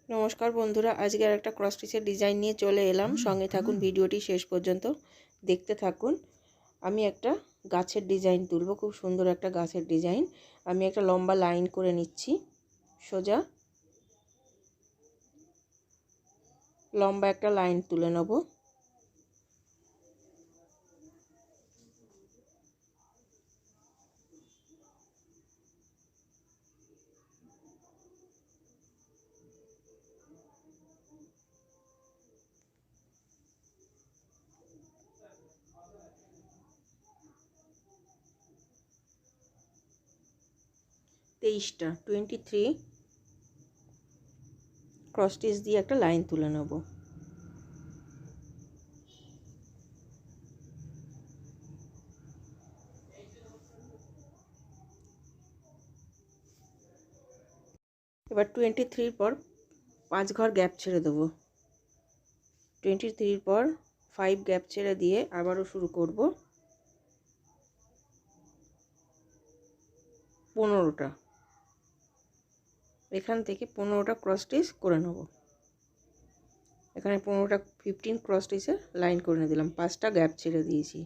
নমস্কার বন্ধুরা, আজকে আর একটা ক্রস স্টিচের ডিজাইন নিয়ে চলে এলাম। সঙ্গে থাকুন, ভিডিওটি শেষ পর্যন্ত দেখতে থাকুন। আমি একটা গাছের ডিজাইন তুলব, খুব সুন্দর একটা গাছের ডিজাইন। আমি একটা লম্বা লাইন করে নিচ্ছি, সোজা লম্বা একটা লাইন তুলে নেব। তেইশটা 23 ক্রস স্টিচ দিয়ে একটা লাইন তুলে নেব। এবার 23 পর 5 ঘর গ্যাপ ছেড়ে দেবো। 23 পর 5 গ্যাপ ছেড়ে দিয়ে আবারও শুরু করব 15টা। এখান থেকে 15টা ক্রস স্টিচ করে নেব। এখানে 15টা 15 ক্রস স্টিচের লাইন করে দিলাম, 5টা গ্যাপ ছেড়ে দিয়েছি।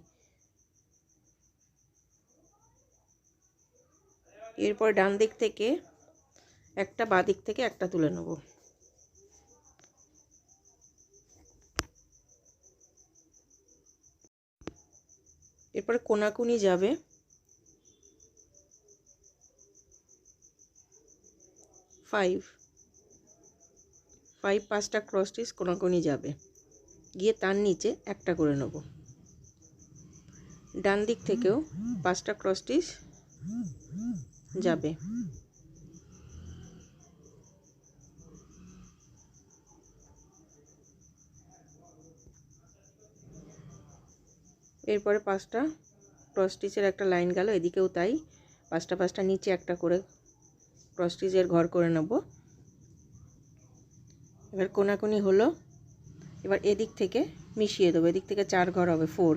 এরপর ডান দিক থেকে একটা, বাঁ দিক থেকে একটা তুলে নেব। এরপরে কোনাকুনি যাবে 5 5টা ক্রস স্টিচ কোনাকুনি যাবে, গিয়ে তার নিচে একটা করে নেব। ডান দিক থেকেও 5টা ক্রস স্টিচ যাবে। এরপরে 5টা ক্রস স্টিচের একটা লাইন গেল, এদিকেও তাই 5টা নিচে একটা করে ক্রস স্টিচের ঘর করে নেব। এবার কোনাকুনি হলো, এবার এদিক থেকে মিশিয়ে দেবো। এদিক থেকে 4 ঘর হবে, 4।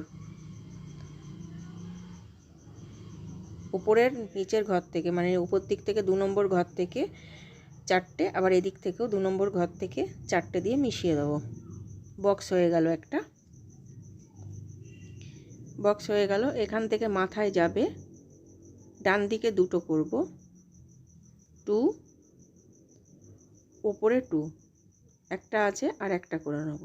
উপরের নিচের ঘর থেকে, মানে উপর দিক থেকে 2 নম্বর ঘর থেকে 4টে, আবার এদিক থেকেও 2 নম্বর ঘর থেকে 4টে দিয়ে মিশিয়ে দেবো। বক্স হয়ে গেল একটা। বক্স হয়ে গেল। এখান থেকে মাথায় যাবে, ডান দিকে 2টো করব, 2, উপরে 2, একটা আছে আর একটা করে নেব।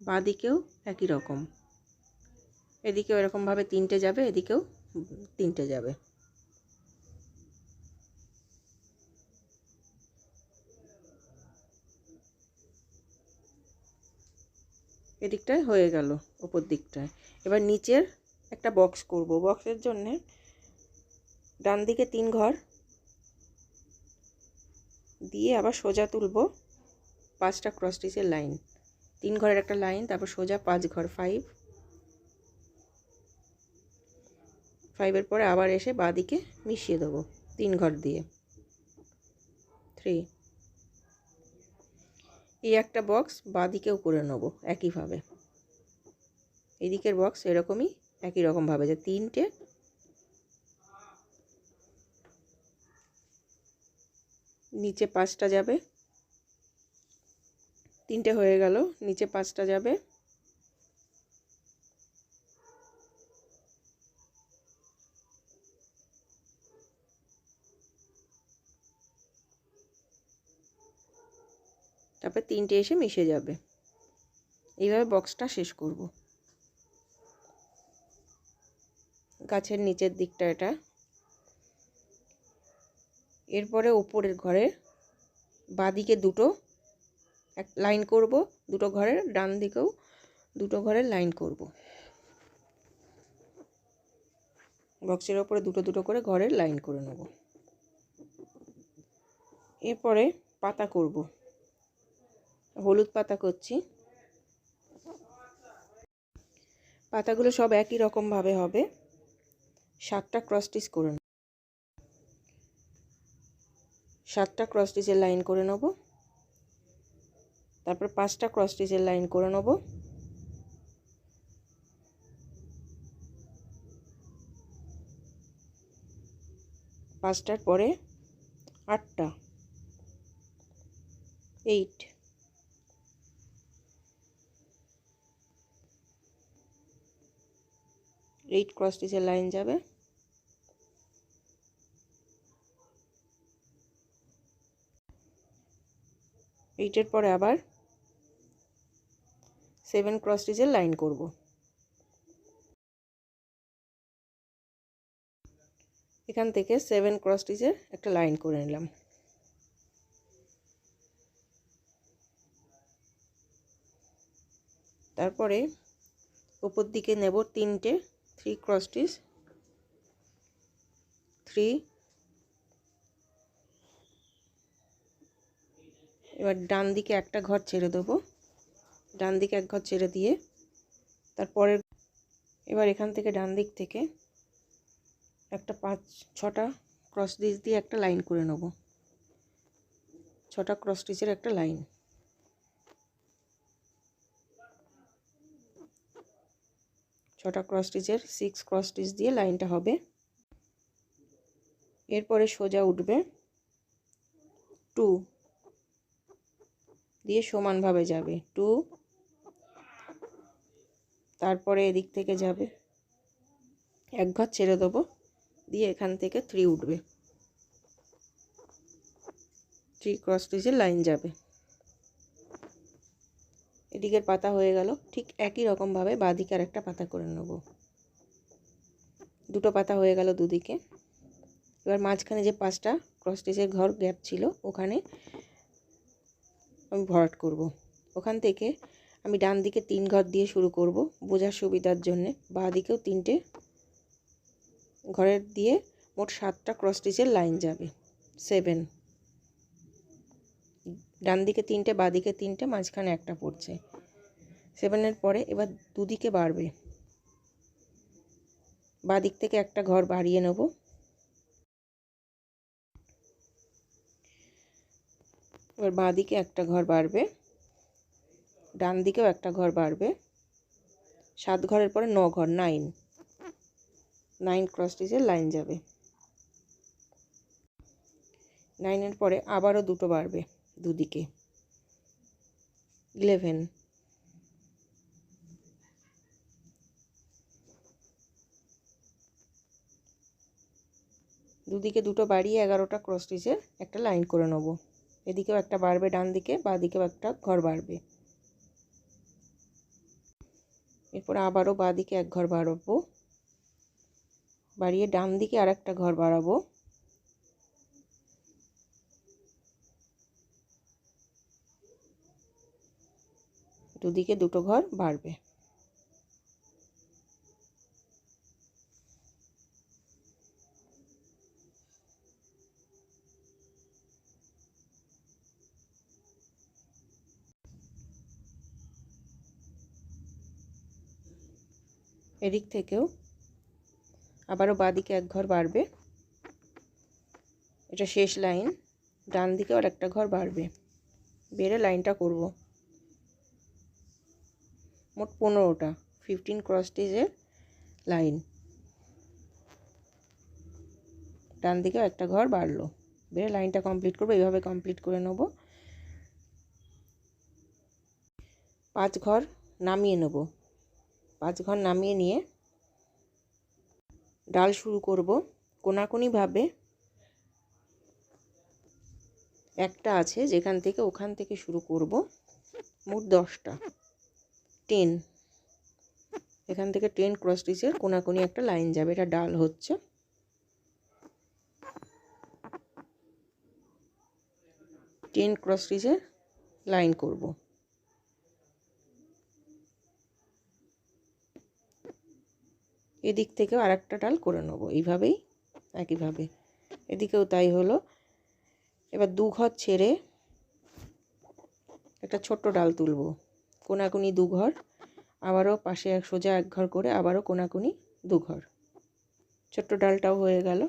বাঁ দিকেও একই রকম, এদিকেও এরকমভাবে 3টে যাবে, এদিকেও 3টে যাবে। এদিকটায় হয়ে গেল, উপর দিকটায়। এবার নিচের একটা বক্স করব। বক্সের জন্য ডান দিকে 3 ঘর দিয়ে আবার সোজা তুলব 5টা ক্রস স্টিচের লাইন। 3 ঘরের একটা লাইন, তারপর সোজা 5 ঘর, 5 এর পরে আবার এসে বাঁ দিকে মিশিয়ে দেবো 3 ঘর দিয়ে, 3। এই একটা বক্স বাঁ দিকেও করে নেব একইভাবে। এদিকের বক্স এরকমই একই রকমভাবে, যে 3টে, নিচে 5টা যাবে। 3টে হয়ে গেল, নিচে 5টা যাবে। তারপর 3টে এসে মিশে যাবে। এইভাবে বক্সটা শেষ করব। গাছের নিচের দিকটা এটা। এরপরে উপরের ঘরে বাঁদিকে 2টো এক লাইন করব, 2টো ঘরের ডান দিকেও 2টো ঘরের লাইন করব। বক্সের ওপরে 2টো করে ঘরের লাইন করে নেব। এরপরে পাতা করব, হলুদ পাতা করছি। পাতাগুলো সব একই রকমভাবে হবে। 7টা ক্রস স্টিচ করে নেব। 7টা ক্রস স্টিচের লাইন করে নেব। তারপর 5টা ক্রস স্টিচের লাইন করে নেব। পাঁচটার পরে 8টা 8 ক্রস স্টিচের লাইন যাবে। এইটের পরে আবার 7 ক্রস স্টিচের লাইন করব। এখান থেকে 7 ক্রস স্টিচের একটা লাইন করে নিলাম। তারপরে উপর দিকে নেব 3টে 3 ক্রস স্টিচ, 3। এবার ডান দিকে একটা ঘর ছেড়ে দেবো, ডান দিকে এক ঘর ছেড়ে দিয়ে তারপরে এবার এখান থেকে ডান দিক থেকে একটা 5-6টা ক্রস স্টিচ দিয়ে একটা লাইন করে নেব। 6টা ক্রস স্টিচের একটা লাইন। ছটা ক্রস স্টিচের 6 ক্রস স্টিচ দিয়ে লাইনটা হবে। এরপরে সোজা উঠবে 2 দিয়ে সমানভাবে যাবে 2, তারপরে এদিক থেকে যাবে এক ঘর ছেড়ে দেবো, দিয়ে এখান থেকে 3 উঠবে, 3 ক্রস স্টিচের লাইন যাবে। এদিকের পাতা হয়ে গেল। ঠিক একই রকমভাবে বাঁদিকে আর একটা পাতা করে নেব। দুটো পাতা হয়ে গেল দুদিকে। এবার মাঝখানে যে 5টা ক্রস স্টিচের ঘর গ্যাপ ছিল ওখানে আমি ভরাট করব। ওখান থেকে আমি ডান দিকে 3 ঘর দিয়ে শুরু করব বোঝার সুবিধার জন্য। বাঁ দিকেও 3টে ঘরের দিয়ে মোট 7টা ক্রস স্টিচের লাইন যাবে। 7, ডান দিকে 3টে, বাঁ দিকে 3টে, মাঝখানে একটা পড়ছে। 7-এর পরে এবার দুদিকে বাড়বে। বাঁ দিক থেকে একটা ঘর বাড়িয়ে নেব, এবার বাঁ দিকে একটা ঘর বাড়বে, ডান দিকেও একটা ঘর বাড়বে। 7 ঘরের পরে 9 ঘর, 9 ক্রস স্টিচের লাইন যাবে। 9-এর পরে আবারও দুটো বাড়বে দুদিকে, 11। দুদিকে দুটো বাড়িয়ে 11টা ক্রস স্টিচের একটা লাইন করে নেব। এদিকেও একটা বাড়বে ডান দিকে, বাঁ দিকেও একটা ঘর বাড়বে। এরপর আবারও বাঁ দিকে এক ঘর বাড়াবো, বাড়িয়ে ডান দিকে আর একটা ঘর বাড়াবো। দুদিকে দুটো ঘর বাড়বে। এদিক থেকেও আবারও বাঁ দিকে এক ঘর বাড়বে, এটা শেষ লাইন। ডান দিকে আর একটা ঘর বাড়বে, বেড়ে লাইনটা করব। মোট 15টা 15 ক্রস স্টিচের লাইন। ডান দিকে একটা ঘর বাড়লো, বেড়ে লাইনটা কমপ্লিট করবো। এইভাবে কমপ্লিট করে নেব। 5 ঘর নামিয়ে নেব। 5 ঘর নামিয়ে নিয়ে ডাল শুরু করব। কোনাকুনিভাবে একটা আছে যেখান থেকে ওখান থেকে শুরু করব। মোট 10টা 10, এখান থেকে 10 ক্রস স্টিচের কোনাকুনি একটা লাইন যাবে। এটা ডাল হচ্ছে। টেন ক্রস স্টিচের লাইন করব। এদিক থেকেও আর একটা ডাল করে নেব এইভাবেই, একইভাবে এদিকেও তাই হলো। এবার 2 ঘর ছেড়ে একটা ছোট্ট ডাল তুলব। কোনাকুনি 2 ঘর, আবারও পাশে সোজা এক ঘর করে আবারও কোনাকুনি 2 ঘর। ছোট্ট ডালটাও হয়ে গেল,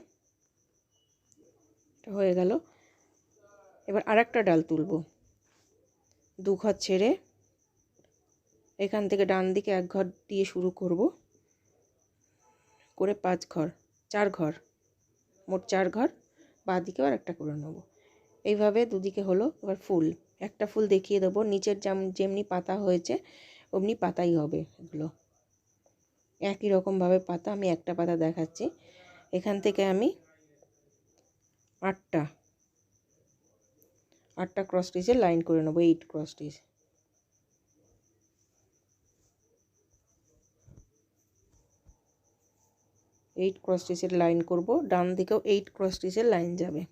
হয়ে গেল। এবার আর একটা ডাল তুলব। 2 ঘর ছেড়ে এখান থেকে ডান দিকে এক ঘর দিয়ে শুরু করব করে 5 ঘর, 4 ঘর, মোট 4 ঘর বাঁ দিকেও আর একটা করে নেব। এইভাবে দুদিকে হলো। এবার ফুল, একটা ফুল দেখিয়ে দেবো। নিচের যেমনি পাতা হয়েছে অমনি পাতাই হবে এগুলো, একই রকমভাবে পাতা। আমি একটা পাতা দেখাচ্ছি। এখান থেকে আমি 8টা ক্রস স্টিচের লাইন করে নেবো, 8 ক্রস স্টিচ। এইট ক্রস স্টিচের লাইন করব। ডান দিকেও 8 ক্রস স্টিচের লাইন যাবে,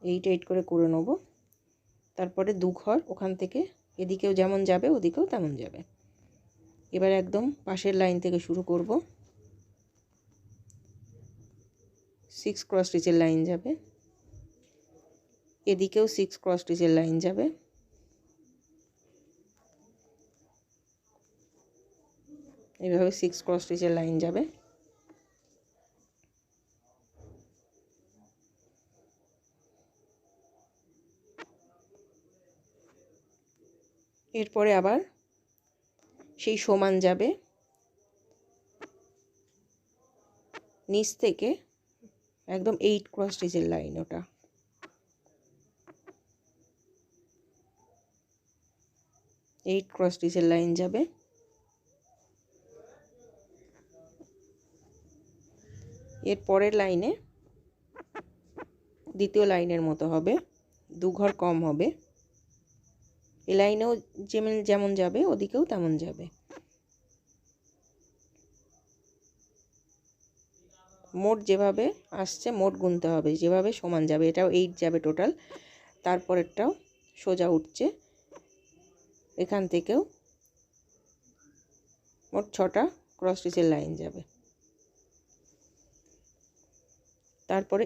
8 করে নেব। তারপরে 2 ঘর ওখান থেকে এদিকেও যেমন যাবে ওদিকেও তেমন যাবে। এবার একদম পাশের লাইন থেকে শুরু করব। 6 ক্রস স্টিচের লাইন যাবে, এদিকেও 6 ক্রস স্টিচের লাইন যাবে। এইভাবে 6 ক্রস স্টিচের লাইন যাবে। এরপরে আবার সেই সমান যাবে, নিচ থেকে একদম 8 ক্রস স্টিচের লাইন, ওটা 8 ক্রস স্টিচের লাইন যাবে। এর পরের লাইনে দ্বিতীয় লাইনের মতো হবে, 2 ঘর কম হবে। এই লাইনেও যেমন যাবে ওদিকেও তেমন যাবে। মোট যেভাবে আসছে মোট গুনতে হবে, যেভাবে সমান যাবে। এটাও 8 যাবে টোটাল। তারপরেরটাও সোজা উঠছে, এখান থেকেও মোট 6টা ক্রস স্টিচের লাইন যাবে। তারপরে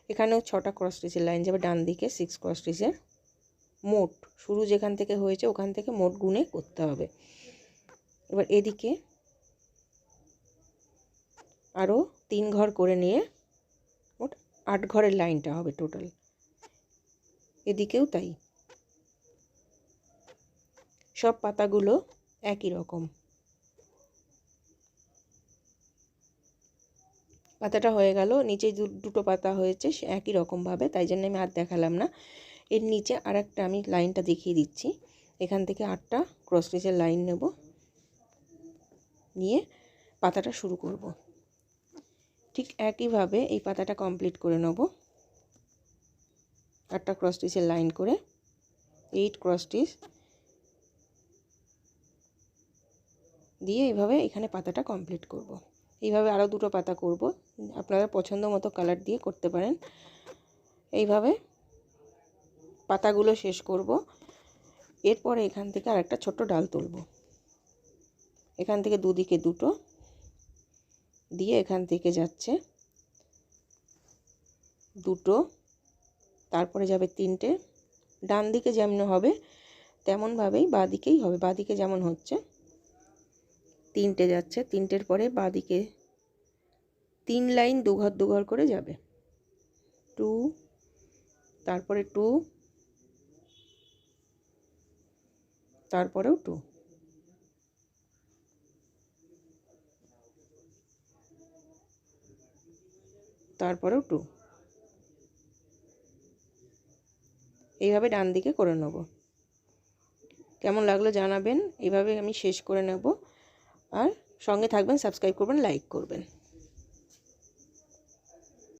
এখানেও 6টা ক্রস স্টিচের লাইন যাবে, ডান দিকে 6 ক্রস স্টিচের। মোট শুরু যেখান থেকে হয়েছে ওখান থেকে মোট গুনে করতে হবে। এবার এদিকে আরও 3 ঘর করে নিয়ে মোট 8 ঘরের লাইনটা হবে টোটাল। এদিকেও তাই, সব পাতাগুলো একই রকম। পাতাটা হয়ে গেল, নিচে দুটো পাতা হয়েছে একই রকমভাবে, তাই জন্য আমি আর দেখালাম না। এর নিচে আর একটা আমি লাইনটা দেখিয়ে দিচ্ছি। এখান থেকে 8টা ক্রস স্টিচের লাইন নেব, নিয়ে পাতাটা শুরু করব। ঠিক একইভাবে এই পাতাটা কমপ্লিট করে নেব। 8টা ক্রস স্টিচের লাইন করে 8 ক্রস স্টিচ দিয়ে এইভাবে এখানে পাতাটা কমপ্লিট করব। এইভাবে আরও দুটো পাতা করব, আপনারা পছন্দ মতো কালার দিয়ে করতে পারেন। এইভাবে পাতাগুলো শেষ করব। এরপরে এখান থেকে আর একটা ছোট্ট ডাল তুলব, এখান থেকে দুদিকে দুটো দিয়ে এখান থেকে যাচ্ছে দুটো, তারপরে যাবে 3টে। ডান দিকে যেমন হবে তেমনভাবেই বাঁ দিকেই হবে, বাঁ দিকে যেমন হচ্ছে 3টে যাচ্ছে। 3টের পরে বাঁ দিকে 3 লাইন 2 ঘর 2 ঘর করে যাবে, 2, তারপরে 2, তারপরেও 2, তারপরেও 2। এইভাবে ডান দিকে করে নেব। কেমন লাগলো জানাবেন। এইভাবে আমি শেষ করে নেব। আর সঙ্গে থাকবেন, সাবস্ক্রাইব করবেন, লাইক করবেন।